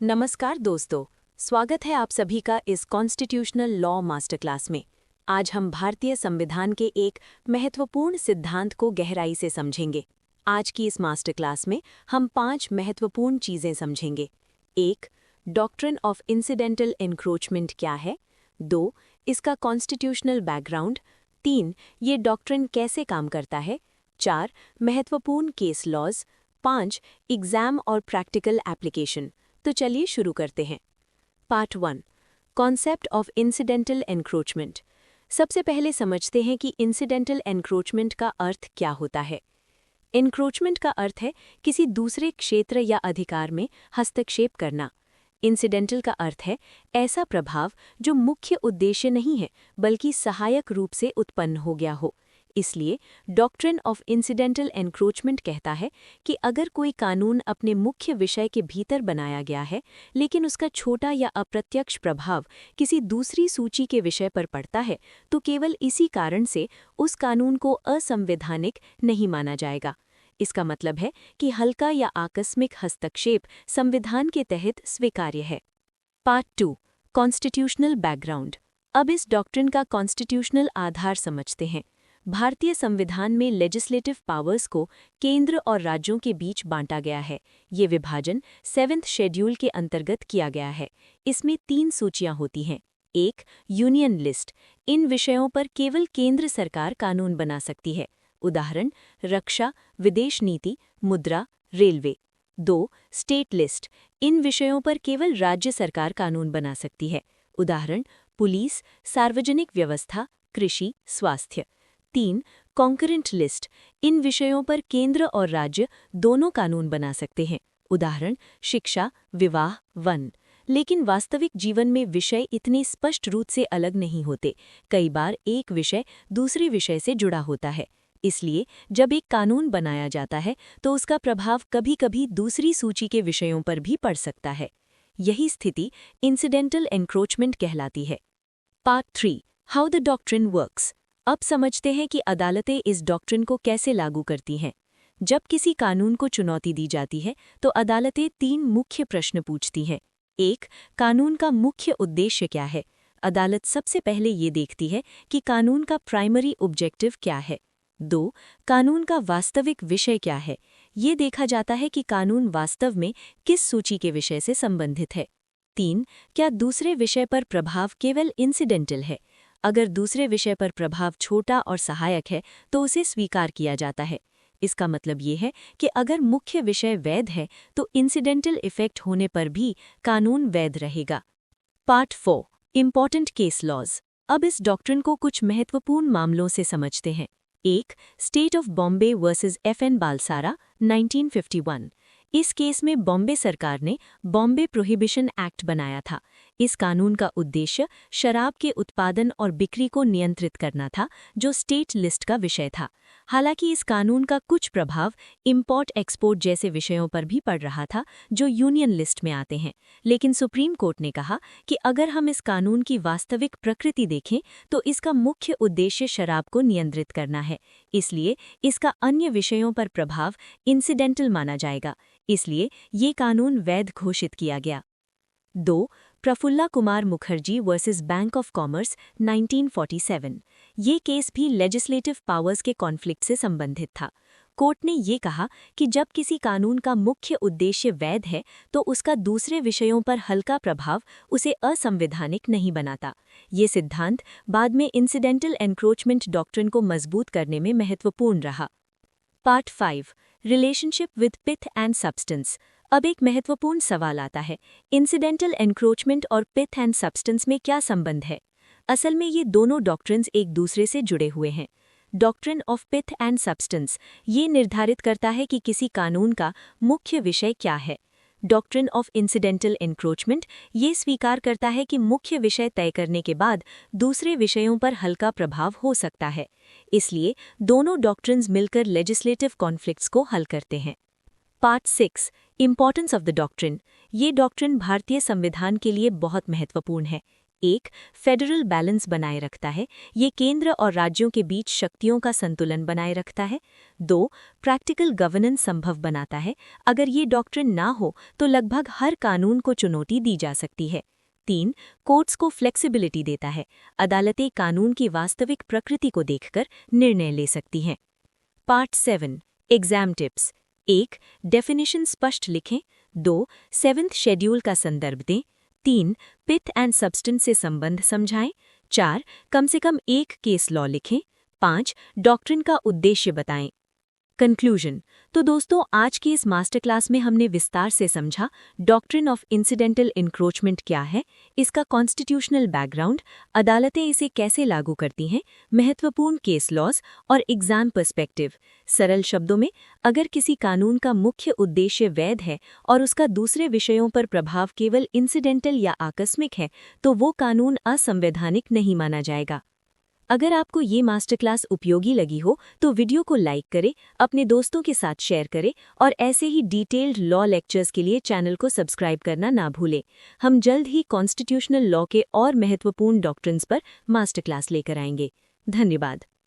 नमस्कार दोस्तों, स्वागत है आप सभी का इस कॉन्स्टिट्यूशनल लॉ मास्टर क्लास में। आज हम भारतीय संविधान के एक महत्वपूर्ण सिद्धांत को गहराई से समझेंगे। आज की इस मास्टर क्लास में हम 5 महत्वपूर्ण चीजें समझेंगे। 1. डॉक्ट्रिन ऑफ इंसिडेंटल एनक्रोचमेंट क्या है। 2. इसका कॉन्स्टिट्यूशनल बैकग्राउंड। 3. ये डॉक्ट्रिन कैसे काम करता है। 4. महत्वपूर्ण केस लॉज। 5. एग्जाम और प्रैक्टिकल एप्लीकेशन। तो चलिए शुरू करते हैं। Part 1, concept of incidental encroachment. सबसे पहले समझते हैं कि इंसिडेंटल एनक्रोचमेंट का अर्थ क्या होता है। एनक्रोचमेंट का अर्थ है किसी दूसरे क्षेत्र या अधिकार में हस्तक्षेप करना। इंसिडेंटल का अर्थ है ऐसा प्रभाव जो मुख्य उद्देश्य नहीं है बल्कि सहायक रूप से उत्पन्न हो गया हो। इसलिए डॉक्ट्रिन ऑफ इंसिडेंटल एनक्रोचमेंट कहता है कि अगर कोई कानून अपने मुख्य विषय के भीतर बनाया गया है लेकिन उसका छोटा या अप्रत्यक्ष प्रभाव किसी दूसरी सूची के विषय पर पड़ता है तो केवल इसी कारण से उस कानून को असंवैधानिक नहीं माना जाएगा। इसका मतलब है कि हल्का या आकस्मिक हस्तक्षेप संविधान के तहत स्वीकार्य है। Part 2, constitutional background. अब इस डॉक्ट्रिन का कॉन्स्टिट्यूशनल आधार समझते हैं। भारतीय संविधान में लेजिस्लेटिव पावर्स को केंद्र और राज्यों के बीच बांटा गया है। ये विभाजन 7th शेड्यूल के अंतर्गत किया गया है। इसमें 3 सूचियां होती हैं। 1. Union list. इन विषयों पर केवल केंद्र सरकार कानून बना सकती है। उदाहरण रक्षा, विदेश नीति, मुद्रा, रेलवे। 2. State list. इन विषयों पर केवल राज्य सरकार कानून बना सकती है। उदाहरण पुलिस, सार्वजनिक व्यवस्था, कृषि, स्वास्थ्य। 3. Concurrent list. इन विषयों पर केंद्र और राज्य दोनों कानून बना सकते हैं। उदाहरण शिक्षा, विवाह, वन। लेकिन वास्तविक जीवन में विषय इतने स्पष्ट रूप से अलग नहीं होते। कई बार एक विषय दूसरे विषय से जुड़ा होता है। इसलिए जब एक कानून बनाया जाता है तो उसका प्रभाव कभी-कभी दूसरी सूची के विषयों पर भी पड़ सकता है। यही स्थिति इंसिडेंटल एनक्रोचमेंट कहलाती है। Part 3, how the doctrine works. अब समझते हैं कि अदालतें इस डॉक्ट्रिन को कैसे लागू करती हैं। जब किसी कानून को चुनौती दी जाती है तो अदालतें 3 मुख्य प्रश्न पूछती हैं। 1. कानून का मुख्य उद्देश्य क्या है। अदालत सबसे पहले ये देखती है कि कानून का प्राइमरी ऑब्जेक्टिव क्या है। 2. कानून का वास्तविक विषय क्या है। ये देखा जाता है कि कानून वास्तव में किस सूची के विषय से संबंधित है। 3. क्या दूसरे विषय पर प्रभाव केवल इंसिडेंटल है। अगर दूसरे विषय पर प्रभाव छोटा और सहायक है तो उसे स्वीकार किया जाता है। इसका मतलब ये है कि अगर मुख्य विषय वैध है तो इंसिडेंटल इफेक्ट होने पर भी कानून वैध रहेगा। Part 4, important case laws. अब इस डॉक्ट्रिन को कुछ महत्वपूर्ण मामलों से समझते हैं। 1. State of Bombay versus FN बालसारा 1951। इस केस में बॉम्बे सरकार ने बॉम्बे प्रोहिबिशन एक्ट बनाया था। इस कानून का उद्देश्य शराब के उत्पादन और बिक्री को नियंत्रित करना था, जो स्टेट लिस्ट का विषय था। हालांकि इस कानून का कुछ प्रभाव इंपोर्ट एक्सपोर्ट जैसे विषयों पर भी पड़ रहा था, जो यूनियन लिस्ट में आते हैं। लेकिन सुप्रीम कोर्ट ने कहा कि अगर हम इस कानून की वास्तविक प्रकृति देखें तो इसका मुख्य उद्देश्य शराब को नियंत्रित करना है। इसलिए इसका अन्य विषयों पर प्रभाव इंसिडेंटल माना जाएगा। इसलिए ये कानून वैध घोषित किया गया। 2. Prafulla Kumar Mukherjee versus bank of commerce 1947। ये केस भी लेजिस्लेटिव पावर्स के कॉन्फ्लिक्ट से संबंधित था। कोर्ट ने ये कहा कि जब किसी कानून का मुख्य उद्देश्य वैध है तो उसका दूसरे विषयों पर हल्का प्रभाव उसे असंवैधानिक नहीं बनाता। ये सिद्धांत बाद में इंसिडेंटल एनक्रोचमेंट डॉक्ट्रिन को मजबूत करने में महत्वपूर्ण रहा। Part 5, relationship with pith and substance. अब एक महत्वपूर्ण सवाल आता है, इंसिडेंटल एनक्रोचमेंट और पिथ एंड सब्सटेंस में क्या संबंध है। असल में ये दोनों डॉक्ट्रिन्स एक दूसरे से जुड़े हुए हैं। Doctrine of pith and substance ये निर्धारित करता है कि किसी कानून का मुख्य विषय क्या है। डॉक्ट्रिन ऑफ इंसिडेंटल एनक्रोचमेंट ये स्वीकार करता है कि मुख्य विषय तय करने के बाद दूसरे विषयों पर हल्का प्रभाव हो सकता है। इसलिए दोनों डॉक्ट्रिन्स मिलकर लेजिस्लेटिव कॉन्फ्लिक्ट्स को हल करते हैं। Part 6, importance of the doctrine. ये डॉक्ट्रिन भारतीय संविधान के लिए बहुत महत्वपूर्ण है। 1. फेडरल बैलेंस बनाए रखता है, ये केंद्र और राज्यों के बीच शक्तियों का संतुलन बनाए रखता है। 2. प्रैक्टिकल गवर्नेंस संभव बनाता है, अगर ये डॉक्ट्रिन ना हो तो लगभग हर कानून को चुनौती दी जा सकती है। 3. कोर्ट्स को फ्लेक्सिबिलिटी देता है, अदालतें कानून की वास्तविक प्रकृति को देखकर निर्णय ले सकती हैं। Part 7 exam tips. 1. डेफिनेशन स्पष्ट लिखें। 2. 7th शेड्यूल का संदर्भ दें। 3. पिथ एंड सब्सटेंस से संबंध समझाएं। 4. कम से कम एक केस लॉ लिखें। 5. डॉक्ट्रिन का उद्देश्य बताएं। कंक्लूजन। तो दोस्तों, आज की इस मास्टर क्लास में हमने विस्तार से समझा डॉक्ट्रिन ऑफ इंसिडेंटल इंक्रोचमेंट क्या है, इसका कॉन्स्टिट्यूशनल बैकग्राउंड, अदालतें इसे कैसे लागू करती हैं, महत्वपूर्ण केस लॉज और एग्जाम पर्सपेक्टिव। सरल शब्दों में, अगर किसी कानून का मुख्य उद्देश्य वैध है और उसका दूसरे विषयों पर प्रभाव केवल इंसिडेंटल या आकस्मिक है, तो वो कानून असंवैधानिक नहीं माना जाएगा। अगर आपको ये मास्टर क्लास उपयोगी लगी हो तो वीडियो को लाइक करें, अपने दोस्तों के साथ शेयर करें और ऐसे ही डिटेल्ड लॉ लेक्चर्स के लिए चैनल को सब्सक्राइब करना ना भूलें। हम जल्द ही कॉन्स्टिट्यूशनल लॉ के और महत्वपूर्ण डॉक्ट्रिन्स पर मास्टर क्लास लेकर आएंगे। धन्यवाद।